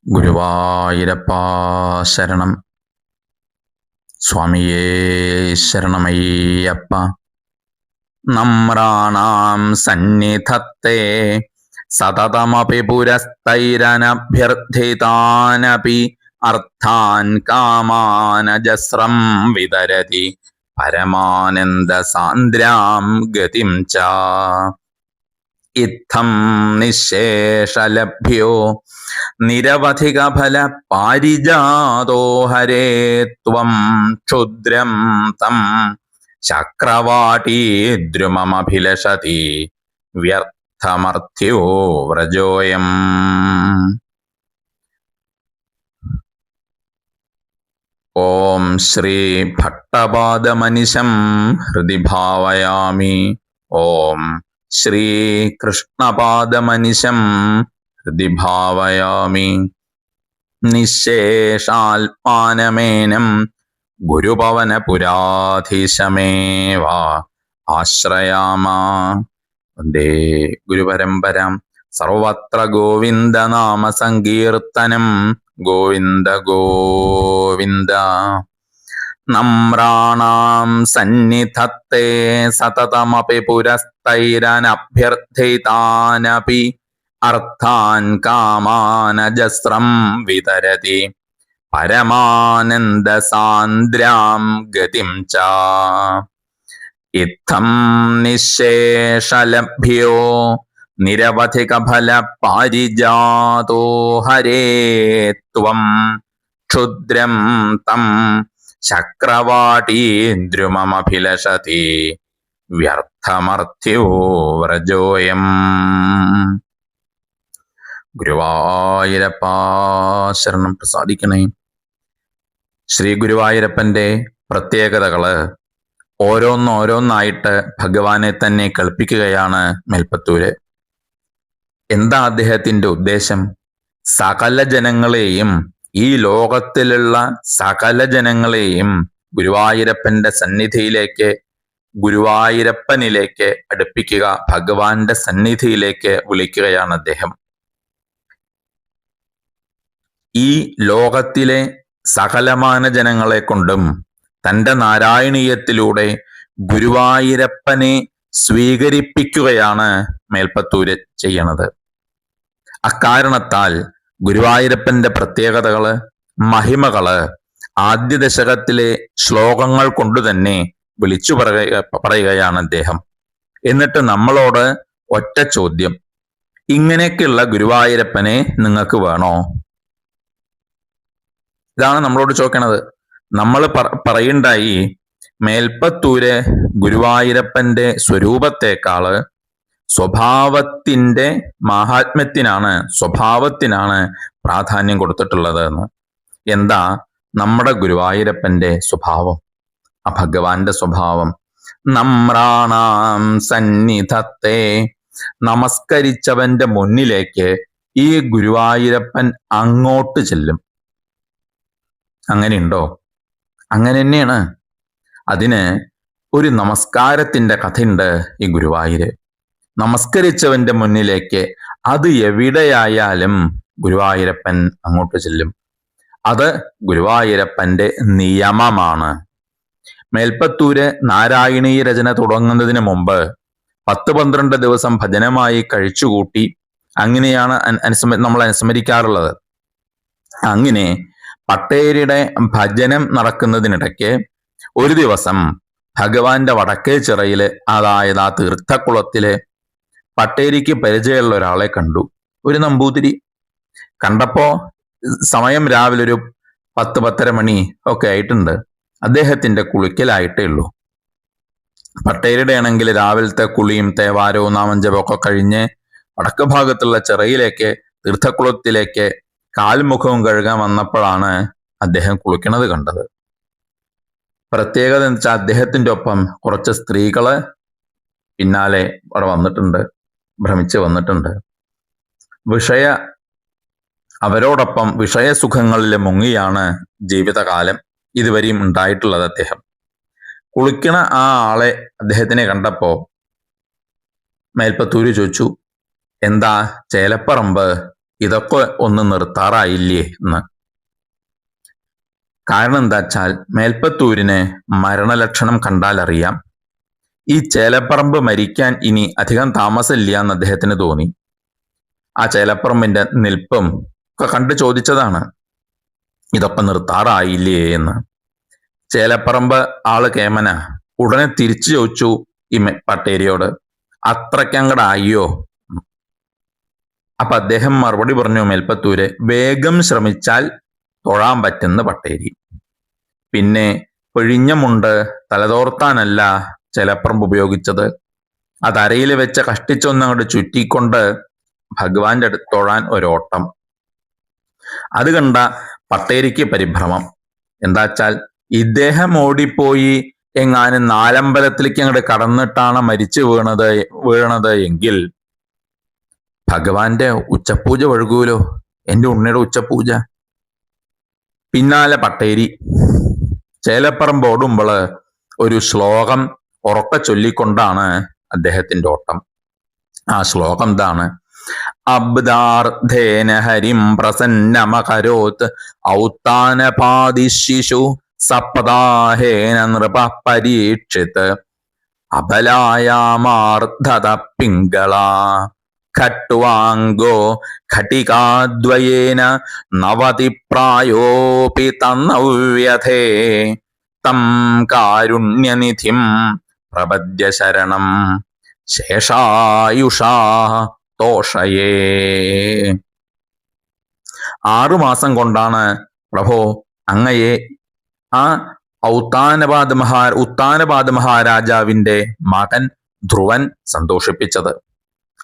ഗുരുവായൂരപ്പാ ശരണം. സ്വാമിയേ ശരണമയ്യപ്പ. നമ്രാണാം സന്നിധത്തെ സതതമപി പുരസ്തൈരനഭ്യർത്ഥിതാനപി അർത്ഥാൻ കാമാനജസ്രം വിതരതി പരമാനന്ദ സാന്ദ്രാം ഗതിം ച. ഇത്തം നിശേഷലഭ്യോ നിരവധിക ഫല പാരിജാതോ ഹരേ ത്വം ക്ഷുദ്രം തം ചക്രവാടീദ്രുമമഭിലഷതി വ്യർത്ഥമർത്യോ വ്രജോയം. ഓം ശ്രീ ഭട്ടപാദമനിശം ഹൃദി ഭാവയാമി. ഓം ശ്രീകൃഷ്ണപാദമനിശം ഹൃദി ഭാവയാമി. നിശേഷാത്മാനമേനം ഗുരുപവനപുരാധീശമേവ ആശ്രയാമ. വന്ദേ ഗുരുപരമ്പരാം. സർവത്ര ഗോവിന്ദനാമ സങ്കീർത്തനം. ഗോവിന്ദ ഗോവിന്ദ. നമ്രാണാം സന്നിധത്തെ സതതമപി പുരസ്തൈരനഭ്യർത്ഥിതാനപി അർത്ഥാൻ കാമാനജസ്രം വിതരതി പരമാനന്ദ സാന്ദ്രാം ഗതിം ച. ഇത്തം നിശേഷലഭ്യോ നിരവധിക ഫല പാരിജാതോ ഹരേ ത്വം ക്ഷുദ്രം തം ചക്രവാടീദ്രുമമഭിലഷതി വ്യർത്ഥമർത്യോ വ്രജോയം. ഗുരുവായൂരപ്പാ ശരണം പ്രസാദിക്കണേ. ശ്രീ ഗുരുവായൂരപ്പന്റെ പ്രത്യേകതകള് ഓരോന്നോരോന്നായിട്ട് ഭഗവാനെ തന്നെ കൽപ്പിക്കുകയാണ് മേൽപ്പത്തൂര്. എന്താ അദ്ദേഹത്തിന്റെ ഉദ്ദേശം? സകല ജനങ്ങളെയും, ഈ ലോകത്തിലുള്ള സകല ജനങ്ങളെയും ഗുരുവായൂരപ്പന്റെ സന്നിധിയിലേക്ക്, ഗുരുവായൂരപ്പനിലേക്ക് അടുപ്പിക്കുക, ഭഗവാന്റെ സന്നിധിയിലേക്ക് വിളിക്കുകയാണ് അദ്ദേഹം. ഈ ലോകത്തിലെ സകലമാന ജനങ്ങളെ കൊണ്ടും തന്റെ നാരായണീയത്തിലൂടെ ഗുരുവായൂരപ്പനെ സ്വീകരിപ്പിക്കുകയാണ് മേൽപ്പത്തൂര് ചെയ്യണത്. അക്കാരണത്താൽ ഗുരുവായൂരപ്പന്റെ പ്രത്യേകതകള്, മഹിമകള് ആദ്യ ദശകത്തിലെ ശ്ലോകങ്ങൾ കൊണ്ട് തന്നെ വിളിച്ചു പറയുകയാണ് അദ്ദേഹം. എന്നിട്ട് നമ്മളോട് ഒറ്റ ചോദ്യം: ഇങ്ങനെയൊക്കെയുള്ള ഗുരുവായൂരപ്പനെ നിങ്ങൾക്ക് വേണോ? ഇതാണ് നമ്മളോട് ചോദിക്കണത്. നമ്മൾ പറയുണ്ടായി, മേൽപ്പത്തൂര് ഗുരുവായൂരപ്പന്റെ സ്വരൂപത്തെക്കാള് സ്വഭാവത്തിന്റെ മാഹാത്മ്യത്തിനാണ്, സ്വഭാവത്തിനാണ് പ്രാധാന്യം കൊടുത്തിട്ടുള്ളത് എന്ന്. എന്താ നമ്മുടെ ഗുരുവായൂരപ്പന്റെ സ്വഭാവം? ആ ഭഗവാന്റെ സ്വഭാവം നമ്രാണാം സന്നിധത്തെ, നമസ്കരിച്ചവന്റെ മുന്നിലേക്ക് ഈ ഗുരുവായൂരപ്പൻ അങ്ങോട്ട് ചെല്ലും. അങ്ങനെയുണ്ടോ? അങ്ങനെ തന്നെയാണ്. അതിന് ഒരു നമസ്കാരത്തിന്റെ കഥയുണ്ട്. ഈ ഗുരുവായൂര് നമസ്കരിച്ചവന്റെ മുന്നിലേക്ക്, അത് എവിടെയായാലും ഗുരുവായൂരപ്പൻ അങ്ങോട്ട് ചെല്ലും. അത് ഗുരുവായൂരപ്പന്റെ നിയമമാണ്. മേൽപ്പത്തൂര് നാരായണീയ രചന തുടങ്ങുന്നതിന് മുമ്പ് 10-12 ദിവസം ഭജനമായി കഴിച്ചുകൂട്ടി അങ്ങനെയാണ് നമ്മൾ അനുസ്മരിക്കാറുള്ളത്. അങ്ങനെ പട്ടേരിയുടെ ഭജനം നടക്കുന്നതിനിടയ്ക്ക് ഒരു ദിവസം ഭഗവാന്റെ വടക്കേ ചിറയില്, അതായത് ആ തീർത്ഥക്കുളത്തില് പട്ടേരിക്ക് പരിചയമുള്ള ഒരാളെ കണ്ടു. ഒരു നമ്പൂതിരി. കണ്ടപ്പോ സമയം രാവിലെ ഒരു 10-10:30 മണി ഒക്കെ ആയിട്ടുണ്ട്. അദ്ദേഹത്തിന്റെ കുളിക്കലായിട്ടേ ഉള്ളൂ. പട്ടേരിയുടെ ആണെങ്കിൽ രാവിലത്തെ കുളിയും തേവാരവും നാമജപമൊക്കെ കഴിഞ്ഞ് വടക്ക് ഭാഗത്തുള്ള ചിറയിലേക്ക്, തീർത്ഥക്കുളത്തിലേക്ക് കാൽമുഖവും കഴുകാൻ വന്നപ്പോഴാണ് അദ്ദേഹം കുളിക്കണത് കണ്ടത്. പ്രത്യേകത എന്ന് വെച്ചാൽ അദ്ദേഹത്തിന്റെ ഒപ്പം കുറച്ച് സ്ത്രീകള് പിന്നാലെ അവിടെ വന്നിട്ടുണ്ട്, ഭ്രമിച്ച് വന്നിട്ടുണ്ട്. അവരോടൊപ്പം വിഷയസുഖങ്ങളിൽ മുങ്ങിയാണ് ജീവിതകാലം ഇതുവരെയും ഉണ്ടായിട്ടുള്ളത്. അദ്ദേഹം കുളിക്കണ ആ ആളെ, അദ്ദേഹത്തിനെ കണ്ടപ്പോ മേൽപ്പത്തൂര് ചോദിച്ചു, എന്താ ചേലപ്പറമ്പ് ഇതൊക്കെ ഒന്ന് നിർത്താറായില്ലേ എന്ന്. കാരണം എന്താ വെച്ചാൽ മേൽപ്പത്തൂരിന് മരണലക്ഷണം കണ്ടാൽ അറിയാം ഈ ചേലപ്പറമ്പ് മരിക്കാൻ ഇനി അധികം താമസമില്ല എന്ന് അദ്ദേഹത്തിന് തോന്നി. ആ ചേലപ്പറമ്പിന്റെ നിൽപ്പും ഒക്കെ കണ്ടു ചോദിച്ചതാണ്, ഇതൊക്കെ നിർത്താറായില്ലേ എന്ന്. ചേലപ്പറമ്പ് ആള് കേമന ഉടനെ തിരിച്ചു ചോദിച്ചു ഈ പട്ടേരിയോട്, അത്രയ്ക്കങ്ങടായോ? അപ്പൊ അദ്ദേഹം മറുപടി പറഞ്ഞു മേൽപ്പത്തൂര്, വേഗം ശ്രമിച്ചാൽ തൊഴാൻ പറ്റുന്ന പട്ടേരി. പിന്നെ പിഴിഞ്ഞ മുണ്ട് തലതോർത്താനല്ല ചേലപ്പറമ്പ് ഉപയോഗിച്ചത്, അത് അരയിൽ വെച്ച് കഷ്ടിച്ചൊന്നങ്ങോട്ട് ചുറ്റിക്കൊണ്ട് ഭഗവാന്റെ അടുത്ത് തൊഴാൻ ഒരോട്ടം. അത് കണ്ട പട്ടേരിക്ക് പരിഭ്രമം. എന്താ വെച്ചാൽ ഇദ്ദേഹം ഓടിപ്പോയി എങ്ങാനും നാലമ്പലത്തിലേക്ക് അങ്ങോട്ട് കടന്നിട്ടാണ് മരിച്ചു വീണത് എങ്കിൽ ഭഗവാന്റെ ഉച്ചപൂജ ഒഴുകൂലോ, എന്റെ ഉണ്ണിയുടെ ഉച്ചപൂജ. പിന്നാലെ പട്ടേരി ചേലപ്പറമ്പ് ഓടുമ്പോൾ ഒരു ശ്ലോകം ഉറക്ക ചൊല്ലിക്കൊണ്ടാണ് അദ്ദേഹത്തിന്റെ ഓട്ടം. ആ ശ്ലോകം എന്താണ്? അബ്ദാർദ്ധേന ഹരിം പ്രസന്നമകരോത് ഔത്താനപാദിശിശു സപ്താഹേന നൃപ പരീക്ഷിത് അബലായാമാർദ്ധത പിംഗള ഖട്വാംഗോ ഘടികാദ്വയേന നവതി പ്രായോപി തന്നവ്യഥേ തം കാരുണ്യനിധിം പ്രപദ്യ ശരണം ശേഷായുഷാ തോഷയേ. 6 മാസം കൊണ്ടാണ് പ്രഭോ അങ്ങയെ ആ ഉത്താനപാദ മഹാരാജാവിന്റെ മകൻ ധ്രുവൻ സന്തോഷിപ്പിച്ചത്,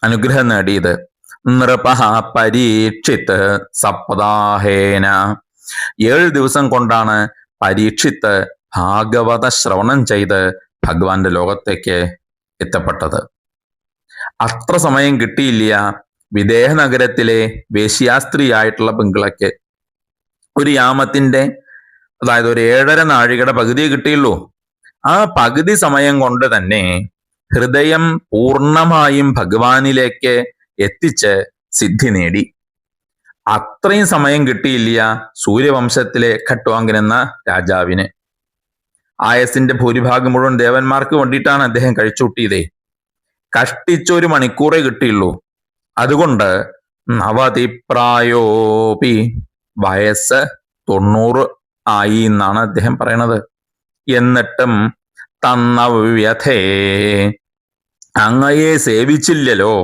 അനുഗ്രഹം നേടിയത്. നൃപ പരീക്ഷിത്ത് സപ്താഹേന 7 ദിവസം കൊണ്ടാണ് പരീക്ഷിത്ത് ഭാഗവത ശ്രവണം ചെയ്ത് ഭഗവാന്റെ ലോകത്തേക്ക് എത്തപ്പെട്ടത്. അത്ര സമയം കിട്ടിയില്ല വിദേഹ നഗരത്തിലെ വേശ്യാസ്ത്രീയായിട്ടുള്ള പെങ്കിളയ്ക്ക്. ഒരു യാമത്തിന്റെ, അതായത് ഒരു 7.5 നാഴികയുടെ പകുതിയെ കിട്ടിയുള്ളൂ. ആ പകുതി സമയം കൊണ്ട് തന്നെ ഹൃദയം പൂർണ്ണമായും ഭഗവാനിലേക്ക് എത്തിച്ച് സിദ്ധി നേടി. അത്രയും സമയം കിട്ടിയില്ല സൂര്യവംശത്തിലെ ഖട്വാങ്കൻ എന്ന രാജാവിന്. ആയസിന്റെ ഭൂരിഭാഗം മുഴുവൻ ദേവന്മാർക്ക് വേണ്ടിയിട്ടാണ് അദ്ദേഹം കഴിച്ചുകൂട്ടിയതേ. കഷ്ടിച്ചൊരു മണിക്കൂറേ കിട്ടിയുള്ളൂ. അതുകൊണ്ട് നവതിപ്രായോപി, വയസ്സ് 90 ആയി എന്നാണ് അദ്ദേഹം പറയണത്. എന്നിട്ടും തന്നവ്യഥേ, അങ്ങയെ സേവിച്ചില്ലല്ലോ,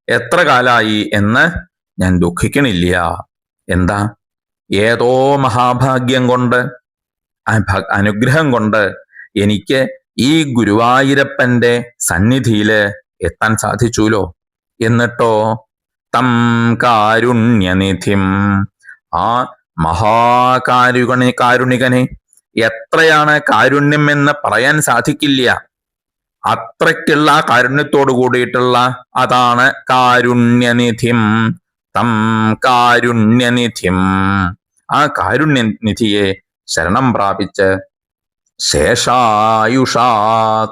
എത്ര കാലായി എന്ന് ഞാൻ ദുഃഖിക്കണില്ല. എന്താ? ഏതോ മഹാഭാഗ്യം കൊണ്ട്, അനുഗ്രഹം കൊണ്ട് എനിക്ക് ഈ ഗുരുവായൂരപ്പന്റെ സന്നിധിയില് എത്താൻ സാധിച്ചുല്ലോ. എന്നിട്ടോ തം കാരുണ്യനിധിം, ആ കാരുണികനെ എത്രയാണ് കാരുണ്യം എന്ന് പറയാൻ സാധിക്കില്ല. അത്രയ്ക്കുള്ള കാരുണ്യത്തോട് കൂടിയിട്ടുള്ള അതാണ് കാരുണ്യനിധിം. തം കാരുണ്യനിധിം, ആ കാരുണ്യനിധിയെ ശരണം പ്രാപിച്ച് ശേഷായുഷാ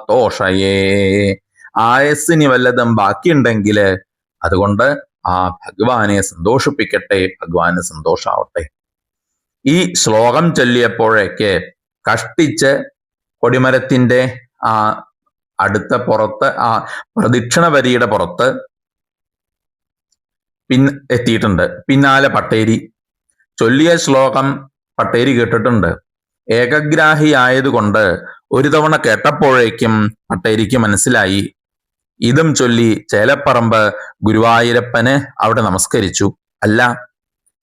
തോഷയേ, ആയസ്സിന് വല്ലതും ബാക്കിയുണ്ടെങ്കിൽ അതുകൊണ്ട് ആ ഭഗവാനെ സന്തോഷിപ്പിക്കട്ടെ, ഭഗവാന് സന്തോഷാവട്ടെ. ഈ ശ്ലോകം ചൊല്ലിയപ്പോഴേക്ക് കഷ്ടിച്ച് കൊടിമരത്തിന്റെ ആ അടുത്ത പുറത്ത്, ആ പ്രദക്ഷിണ വരിയുടെ പുറത്ത് എത്തിയിട്ടുണ്ട്. പിന്നാലെ പട്ടേരി ചൊല്ലിയ ശ്ലോകം പട്ടേരി കേട്ടിട്ടുണ്ട്. ഏകഗ്രാഹിയായതുകൊണ്ട് ഒരു തവണ കേട്ടപ്പോഴേക്കും പട്ടേരിക്ക് മനസ്സിലായി. ഇതും ചൊല്ലി ചേലപ്പറമ്പ് ഗുരുവായൂരപ്പന് അവിടെ നമസ്കരിച്ചു. അല്ല,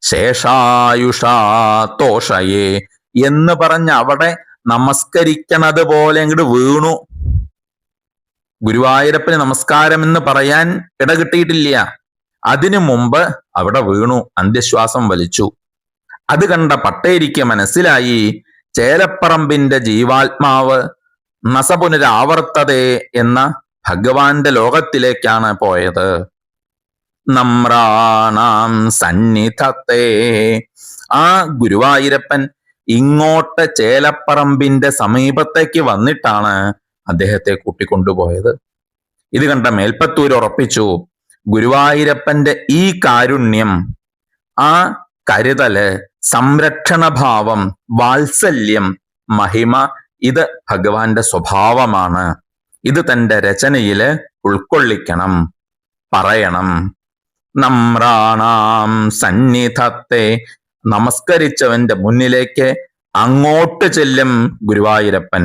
ശേഷായുഷാ തോഷയേ എന്ന് പറഞ്ഞ് അവിടെ നമസ്കരിക്കണത് പോലെ അങ്ങോട്ട് വീണു. ഗുരുവായൂരപ്പന് നമസ്കാരം എന്ന് പറയാൻ ഇടകിട്ടിയിട്ടില്ല. അതിനു മുമ്പ് അവിടെ വീണു, അന്ത്യശ്വാസം വലിച്ചു. അത് കണ്ട പട്ടേരിക്ക് മനസ്സിലായി ചേലപ്പറമ്പിന്റെ ജീവാത്മാവ് നസപുനരാവർത്തതേ എന്ന ഭഗവാന്റെ ലോകത്തിലേക്കാണ് പോയത്. നമ്രാണാം സന്നിധത്തെ, ആ ഗുരുവായൂരപ്പൻ ഇങ്ങോട്ട് ചേലപ്പറമ്പിന്റെ സമീപത്തേക്ക് വന്നിട്ടാണ് അദ്ദേഹത്തെ കൂട്ടിക്കൊണ്ടുപോയത്. ഇത് കണ്ട മേൽപ്പത്തൂർ ഉറപ്പിച്ചു, ഗുരുവായൂരപ്പന്റെ ഈ കാരുണ്യം ആ കരുതല്, സംരക്ഷണഭാവം, വാത്സല്യം, മഹിമ, ഇത് ഭഗവാന്റെ സ്വഭാവമാണ്. ഇത് തന്റെ രചനയില് ഉൾക്കൊള്ളിക്കണം, പറയണം. നമ്രാണാം സന്നിധത്തെ, നമസ്കരിച്ചവന്റെ മുന്നിലേക്ക് അങ്ങോട്ട് ചെല്ലും ഗുരുവായൂരപ്പൻ.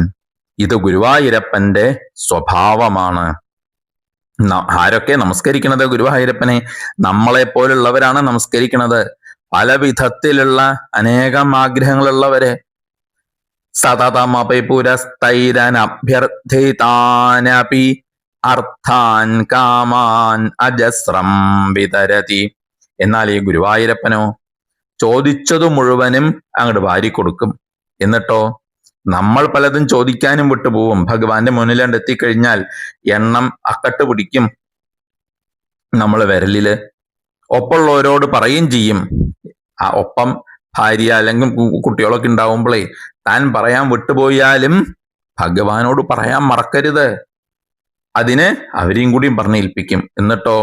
ഇത് ഗുരുവായൂരപ്പന്റെ സ്വഭാവമാണ്. ആരൊക്കെ നമസ്കരിക്കണത് ഗുരുവായൂരപ്പനെ? നമ്മളെ പോലുള്ളവരാണ് നമസ്കരിക്കണത്. പല വിധത്തിലുള്ള അനേകം ആഗ്രഹങ്ങളുള്ളവരെ. സതതമപി പുരസ്തൈരനഭ്യർത്ഥിതാനപി അർത്ഥാൻ കാമാൻ അജസ്രം വിതരതി. എന്നാൽ ഈ ഗുരുവായൂരപ്പനോ ചോദിച്ചതു മുഴുവനും അങ്ങോട്ട് വാരിക്കൊടുക്കും. എന്നിട്ടോ നമ്മൾ പലതും ചോദിക്കാനും വിട്ടുപോകും. ഭഗവാന്റെ മുന്നിൽ എത്തിക്കഴിഞ്ഞാൽ എണ്ണം അക്കട്ട് പിടിക്കും നമ്മൾ വിരലില്. ഒപ്പമുള്ളവരോട് പറയും ചെയ്യും. ആ ഒപ്പം ഭാര്യ അല്ലെങ്കിൽ കുട്ടികളൊക്കെ ഉണ്ടാവുമ്പോഴേ താൻ പറയാൻ വിട്ടുപോയാലും ഭഗവാനോട് പറയാൻ മറക്കരുത്. അതിന് അവരെയും കൂടിയും പറഞ്ഞേൽപ്പിക്കും. എന്നിട്ടോ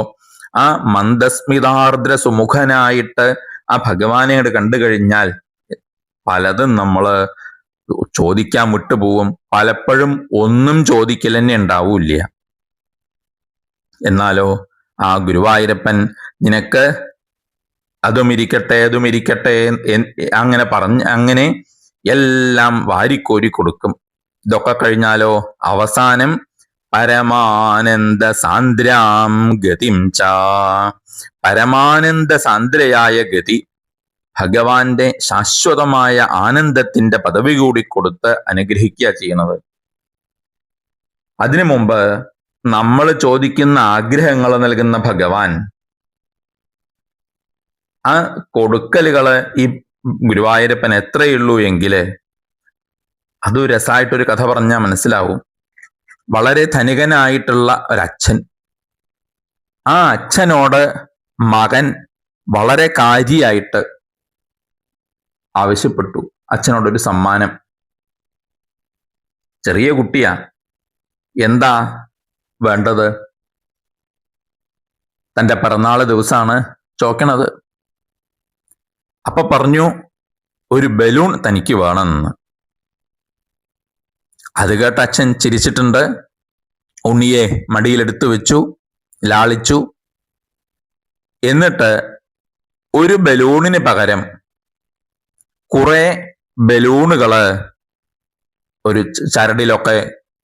ആ മന്ദസ്മിതാർദ്ര സുമുഖനായിട്ട് ആ ഭഗവാനെ കണ്ടു കഴിഞ്ഞാൽ പലതും നമ്മള് ചോദിക്കാൻ വിട്ടുപോകും. പലപ്പോഴും ഒന്നും ചോദിക്കൽ തന്നെ ഉണ്ടാവൂല്ല. എന്നാലോ ആ ഗുരുവായൂരപ്പൻ നിനക്ക് അതും ഇരിക്കട്ടെ അങ്ങനെ എല്ലാം വാരിക്കോരി കൊടുക്കും. ഇതൊക്കെ കഴിഞ്ഞാലോ അവസാനം പരമാനന്ദ സാന്ദ്രാം ഗതിം ച, പരമാനന്ദ സാന്ദ്രയായ ഗതി, ഭഗവാന്റെ ശാശ്വതമായ ആനന്ദത്തിന്റെ പദവി കൂടി കൊടുത്ത് അനുഗ്രഹിക്കുക ചെയ്യണത്. അതിനു മുമ്പ് നമ്മൾ ചോദിക്കുന്ന ആഗ്രഹങ്ങൾ നൽകുന്ന ഭഗവാൻ ആ കൊടുക്കലുകള് ഈ ഗുരുവായൂരപ്പൻ എത്രയുള്ളൂ എങ്കില് അത് രസമായിട്ടൊരു കഥ പറഞ്ഞാൽ മനസ്സിലാവും. വളരെ ധനികനായിട്ടുള്ള ഒരച്ഛൻ, ആ അച്ഛനോട് മകൻ വളരെ കാര്യായിട്ട് ആവശ്യപ്പെട്ടു അച്ഛനോടൊരു സമ്മാനം. ചെറിയ കുട്ടിയാ, എന്താ വേണ്ടത്? തന്റെ പിറന്നാള് ദിവസമാണ് ചോക്കണത്. അപ്പൊ പറഞ്ഞു ഒരു ബലൂൺ തനിക്ക് വേണമെന്ന്. അത് കേട്ട് അച്ഛൻ ചിരിച്ചിട്ടുണ്ട്. ഉണ്ണിയെ മടിയിലെടുത്തു വെച്ചു, ലാളിച്ചു. എന്നിട്ട് ഒരു ബലൂണിന് പകരം കുറെ ബലൂണുകള് ഒരു ചരടിലൊക്കെ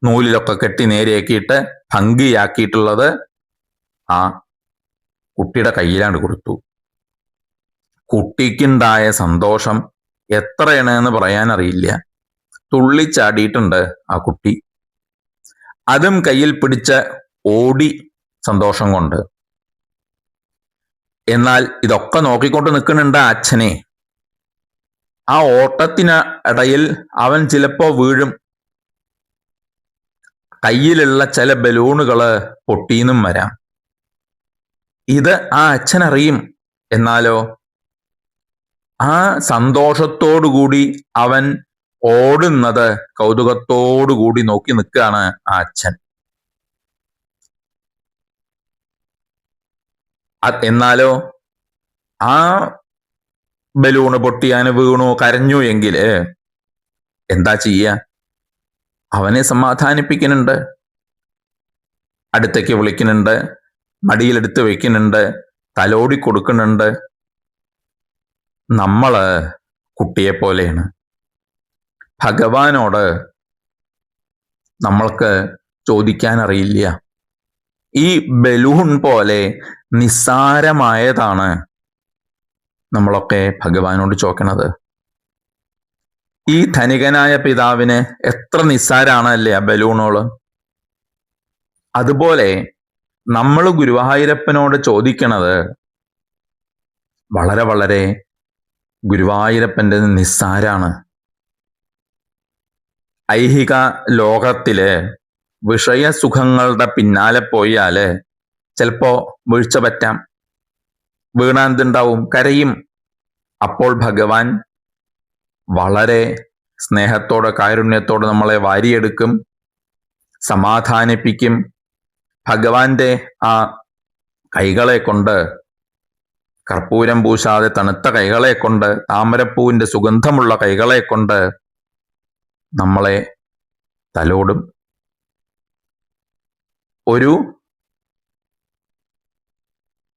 നൂലിലൊക്കെ കെട്ടി നേരെയാക്കിയിട്ട് ഭംഗിയാക്കിയിട്ടുള്ളത് ആ കുട്ടിയുടെ കയ്യിലാണ് കൊടുത്തു. കുട്ടിക്കുണ്ടായ സന്തോഷം എത്രയാണ് എന്ന് പറയാൻ അറിയില്ല. തുള്ളിച്ചാടിയിട്ടുണ്ട് ആ കുട്ടി. അതും കയ്യിൽ പിടിച്ച് ഓടി സന്തോഷം കൊണ്ട്. എന്നാൽ ഇതൊക്കെ നോക്കിക്കൊണ്ട് നിൽക്കുന്നുണ്ട് ആ അച്ഛനെ. ആ ഓട്ടത്തിനിടയിൽ അവൻ ചിലപ്പോ വീഴും. കയ്യിലുള്ള ചില ബലൂണുകള് പൊട്ടിയെന്നും വരാം. ഇത് ആ അച്ഛൻ അറിയും. എന്നാലോ ആ സന്തോഷത്തോടുകൂടി അവൻ ഓടുന്നത് കൗതുകത്തോടുകൂടി നോക്കി നിൽക്കുകയാണ് ആ അച്ഛൻ. എന്നാലോ ആ ബലൂണ് പൊട്ടിയാന് വീണു കരഞ്ഞു എങ്കില് എന്താ ചെയ്യ? അവനെ സമാധാനിപ്പിക്കുന്നുണ്ട്, അടുത്തേക്ക് വിളിക്കുന്നുണ്ട്, മടിയിലെടുത്ത് വെക്കുന്നുണ്ട്, തലോടി കൊടുക്കുന്നുണ്ട്. നമ്മള് കുട്ടിയെ പോലെയാണ്. ഭഗവാനോട് നമ്മൾക്ക് ചോദിക്കാൻ അറിയില്ല. ഈ ബലൂൺ പോലെ നിസ്സാരമായതാണ് നമ്മളൊക്കെ ഭഗവാനോട് ചോദിക്കണത്. ഈ ധനികനായ പിതാവിന് എത്ര നിസ്സാരാണല്ലേ ആ ബലൂണോള്. അതുപോലെ നമ്മൾ ഗുരുവായൂരപ്പനോട് ചോദിക്കണത് വളരെ വളരെ ഗുരുവായൂരപ്പൻ്റെ നിസ്സാരാണ്. ഐഹിക ലോകത്തില് വിഷയസുഖങ്ങളുടെ പിന്നാലെ പോയാല് ചിലപ്പോ വീഴ്ച പറ്റാം. വീണാന്തുണ്ടാവും, കരയും. അപ്പോൾ ഭഗവാൻ വളരെ സ്നേഹത്തോടെ കാരുണ്യത്തോടെ നമ്മളെ വാരിയെടുക്കും, സമാധാനിപ്പിക്കും. ഭഗവാന്റെ ആ കൈകളെ കൊണ്ട് കർപ്പൂരം പൂശാതെ തണുത്ത കൈകളെ കൊണ്ട്, താമരപ്പൂവിന്റെ സുഗന്ധമുള്ള കൈകളെ കൊണ്ട് നമ്മളെ തലോടും. ഒരു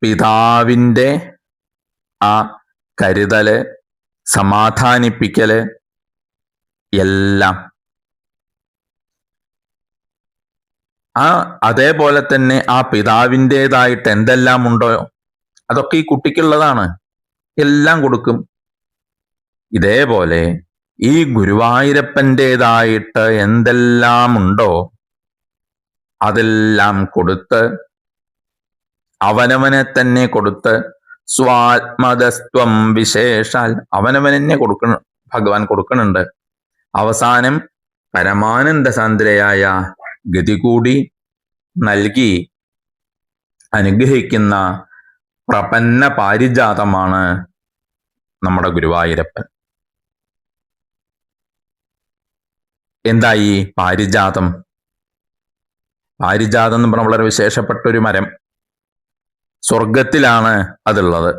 പിതാവിൻ്റെ ആ കരുതല്, സമാധാനിപ്പിക്കല് എല്ലാം അതേപോലെ തന്നെ ആ പിതാവിൻ്റെതായിട്ട് എന്തെല്ലാം ഉണ്ടോ അതൊക്കെ ഈ കുട്ടിക്കുള്ളതാണ്. എല്ലാം കൊടുക്കും. ഇതേപോലെ ഈ ഗുരുവായൂരപ്പൻ്റെതായിട്ട് എന്തെല്ലാം ഉണ്ടോ അതെല്ലാം കൊടുത്ത്, അവനവനെ തന്നെ കൊടുത്ത്, സ്വാത്മതസ്ത്വം വിശേഷാൽ അവനവനെന്നെ ഭഗവാൻ കൊടുക്കുന്നുണ്ട്. അവസാനം പരമാനന്ദ സാന്ദ്രയായ ഗതി കൂടി നൽകി അനുഗ്രഹിക്കുന്ന പ്രപന്ന പാരിജാതമാണ് നമ്മുടെ ഗുരുവായൂരപ്പൻ. എന്തായി പാരിജാതം? പാരിജാതം എന്ന് പറഞ്ഞാൽ വളരെ വിശേഷപ്പെട്ട ഒരു മരം. സ്വർഗത്തിലാണ് അതുള്ളത്.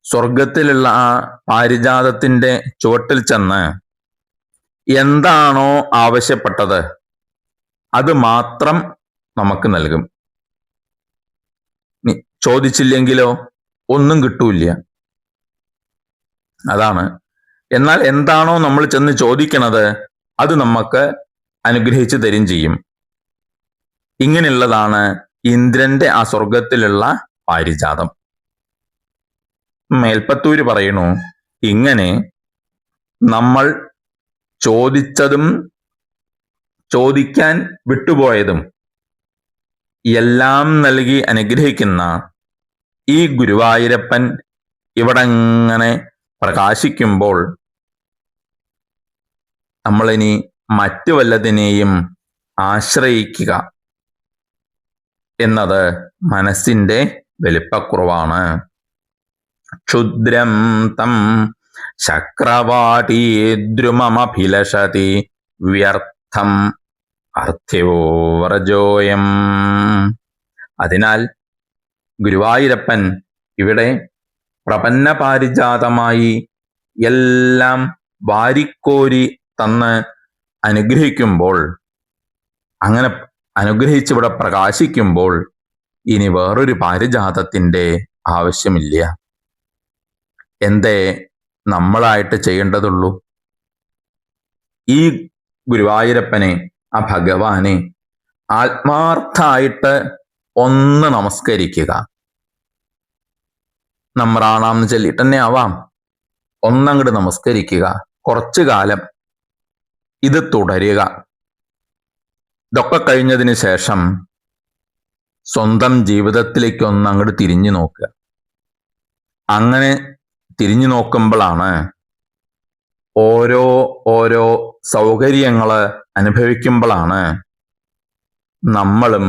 സ്വർഗത്തിലുള്ള ആ പാരിജാതത്തിന്റെ ചുവട്ടിൽ ചെന്ന് എന്താണോ ആവശ്യപ്പെട്ടത് അത് മാത്രം നമുക്ക് നൽകും. ചോദിച്ചില്ലെങ്കിലോ ഒന്നും കിട്ടൂല. അതാണ്. എന്നാൽ എന്താണോ നമ്മൾ ചെന്ന് ചോദിക്കണത് അത് നമുക്ക് അനുഗ്രഹിച്ചു തരും ചെയ്യും. ഇങ്ങനെയുള്ളതാണ് ഇന്ദ്രന്റെ ആ സ്വർഗത്തിലുള്ള പാരിജാതം. മേൽപ്പത്തൂര് പറയണു, ഇങ്ങനെ നമ്മൾ ചോദിച്ചതും ചോദിക്കാൻ വിട്ടുപോയതും എല്ലാം നൽകി അനുഗ്രഹിക്കുന്ന ഈ ഗുരുവായൂരപ്പൻ ഇവിടെ ഇങ്ങനെ പ്രകാശിക്കുമ്പോൾ നമ്മളിനി മറ്റു വല്ലതിനെയും ആശ്രയിക്കുക എന്നത് മനസ്സിന്റെ വലിപ്പക്കുറവാണ്. ക്ഷുദ്രം തം ശക്രവാടീദ്രുമമഭിലഷതി വ്യർത്ഥം അർത്ഥ്യോ വ്രജോയം. അതിനാൽ ഗുരുവായൂരപ്പൻ ഇവിടെ പ്രപന്ന പാരിജാതമായി എല്ലാം വാരിക്കോരി തന്ന് അനുഗ്രഹിക്കുമ്പോൾ, അങ്ങനെ അനുഗ്രഹിച്ചിവിടെ പ്രകാശിക്കുമ്പോൾ ഇനി വേറൊരു പാരിജാതത്തിന്റെ ആവശ്യമില്ല. എന്തേ നമ്മളായിട്ട് ചെയ്യേണ്ടതുള്ളൂ? ഈ ഗുരുവായൂരപ്പനെ, ആ ഭഗവാനെ ആത്മാർത്ഥായിട്ട് ഒന്ന് നമസ്കരിക്കുക. നമ്രാണാന്ന് ചൊല്ലിട്ട് തന്നെ ആവാം. ഒന്നങ്ങോട്ട് നമസ്കരിക്കുക. കുറച്ചു കാലം ഇത് തുടരുക. ഇതൊക്കെ കഴിഞ്ഞതിന് ശേഷം സ്വന്തം ജീവിതത്തിലേക്ക് ഒന്ന് അങ്ങോട്ട് തിരിഞ്ഞു നോക്കുക. അങ്ങനെ തിരിഞ്ഞു നോക്കുമ്പോഴാണ് ഓരോ സൗകര്യങ്ങള് അനുഭവിക്കുമ്പോഴാണ് നമ്മളും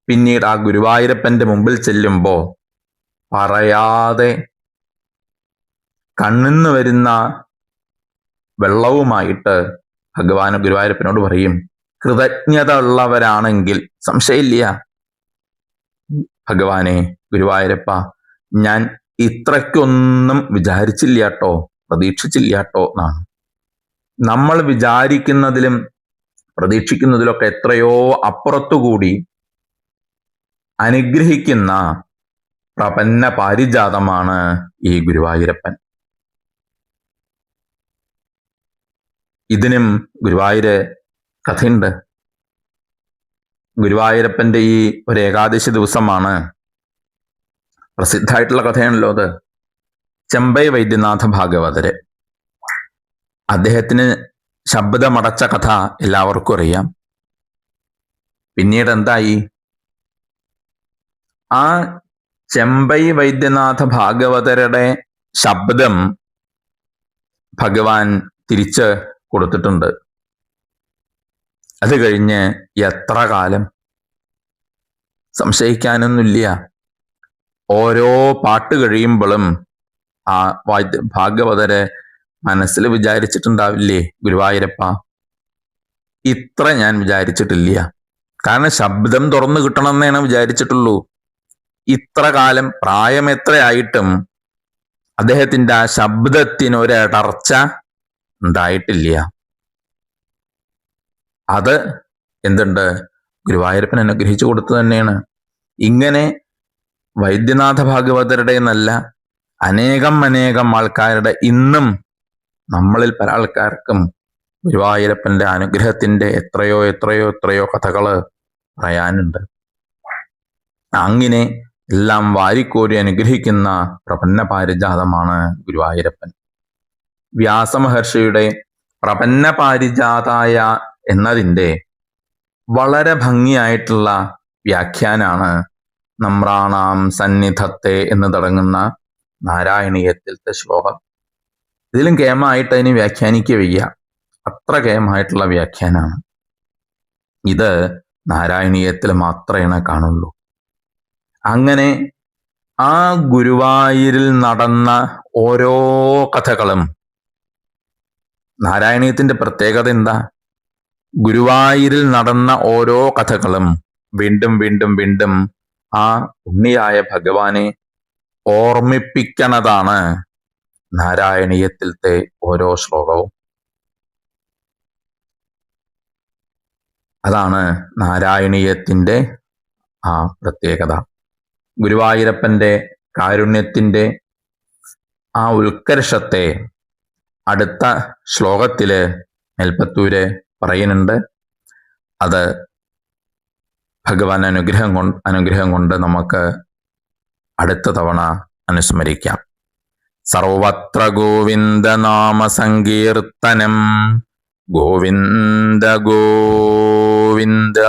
പിന്നീട് ആ ഗുരുവായൂരപ്പന്റെ മുമ്പിൽ ചെല്ലുമ്പോ പറയാതെ കണ്ണിന്ന് വരുന്ന വെള്ളവുമായിട്ട് ഭഗവാൻ ഗുരുവായൂരപ്പനോട് പറയും, കൃതജ്ഞത ഉള്ളവരാണെങ്കിൽ സംശയമില്ല, ഭഗവാനെ ഗുരുവായൂരപ്പ ഞാൻ ഇത്രയ്ക്കൊന്നും വിചാരിച്ചില്ലാട്ടോ, പ്രതീക്ഷിച്ചില്ലാട്ടോ എന്നാണ്. നമ്മൾ വിചാരിക്കുന്നതിലും പ്രതീക്ഷിക്കുന്നതിലൊക്കെ എത്രയോ അപ്പുറത്തുകൂടി അനുഗ്രഹിക്കുന്ന പ്രപന്ന പാരിജാതമാണ് ഈ ഗുരുവായൂരപ്പൻ. ഇതിനും ഗുരുവായൂര് കഥയുണ്ട്. ഗുരുവായൂരപ്പന്റെ ഈ ഒരു ഏകാദശി ദിവസമാണ് പ്രസിദ്ധമായിട്ടുള്ള കഥയാണല്ലോ അത്. ചെമ്പൈ വൈദ്യനാഥ ഭാഗവതര്, അദ്ദേഹത്തിന് ശബ്ദമടച്ച കഥ എല്ലാവർക്കും അറിയാം. പിന്നീട് എന്തായി? ആ ചെമ്പൈ വൈദ്യനാഥ ഭാഗവതരുടെ ശബ്ദം ഭഗവാൻ തിരിച്ച് കൊടുത്തിട്ടുണ്ട്. അത് കഴിഞ്ഞ് എത്ര കാലം? സംശയിക്കാനൊന്നുമില്ല. ഓരോ പാട്ട് കഴിയുമ്പോഴും ആ ഭാഗവതരെ മനസ്സിൽ വിചാരിച്ചിട്ടുണ്ടാവില്ലേ, ഗുരുവായൂരപ്പ ഇത്ര ഞാൻ വിചാരിച്ചിട്ടില്ല. കാരണം ശബ്ദം തുറന്നു കിട്ടണം എന്നേ വിചാരിച്ചിട്ടുള്ളൂ. ഇത്ര കാലം പ്രായം എത്രയായിട്ടും അദ്ദേഹത്തിന്റെ ആ ശബ്ദത്തിന് ഒരു ഇടർച്ച ഉണ്ടായിട്ടില്ല. അത് എന്തുണ്ട്? ഗുരുവായൂരപ്പൻ അനുഗ്രഹിച്ചു കൊടുത്തു തന്നെയാണ്. ഇങ്ങനെ വൈദ്യനാഥ ഭാഗവതരുടെ എന്നല്ല, അനേകം ആൾക്കാരുടെ, ഇന്നും നമ്മളിൽ പല ആൾക്കാർക്കും ഗുരുവായൂരപ്പന്റെ അനുഗ്രഹത്തിന്റെ എത്രയോ കഥകള് പറയാനുണ്ട്. അങ്ങനെ എല്ലാം വാരിക്കോരി അനുഗ്രഹിക്കുന്ന പ്രപന്ന പാരിജാതമാണ് ഗുരുവായൂരപ്പൻ. വ്യാസമഹർഷിയുടെ പ്രപന്ന പാരിജാതായ എന്നതിൻ്റെ വളരെ ഭംഗിയായിട്ടുള്ള വ്യാഖ്യാനാണ് നമ്രാണാം സന്നിധത്തെ എന്ന് തുടങ്ങുന്ന നാരായണീയത്തിലത്തെ ശ്ലോകം. ഇതിലും കേമായിട്ട് അതിന് വ്യാഖ്യാനിക്കുക വയ്യ, അത്ര കേമായിട്ടുള്ള വ്യാഖ്യാനാണ്. ഇത് നാരായണീയത്തിൽ മാത്രമേ കാണുള്ളൂ. അങ്ങനെ ആ ഗുരുവായൂരിൽ നടന്ന ഓരോ കഥകളും, നാരായണീയത്തിന്റെ പ്രത്യേകത എന്താ? ഗുരുവായൂരിൽ നടന്ന ഓരോ കഥകളും വീണ്ടും ആ ഉണ്ണിയായ ഭഗവാനെ ഓർമ്മിപ്പിക്കണതാണ് നാരായണീയത്തിലത്തെ ഓരോ ശ്ലോകവും. അതാണ് നാരായണീയത്തിന്റെ ആ പ്രത്യേകത. ഗുരുവായൂരപ്പന്റെ കാരുണ്യത്തിന്റെ ആ ഉത്കർഷത്തെ അടുത്ത ശ്ലോകത്തില് മേൽപ്പത്തൂര് പറയുന്നുണ്ട്. അത് ഭഗവാൻ അനുഗ്രഹം കൊണ്ട് നമുക്ക് അടുത്ത തവണ അനുസ്മരിക്കാം. സർവത്ര ഗോവിന്ദ നാമ സങ്കീർത്തനം, ഗോവിന്ദ ഗോവിന്ദ.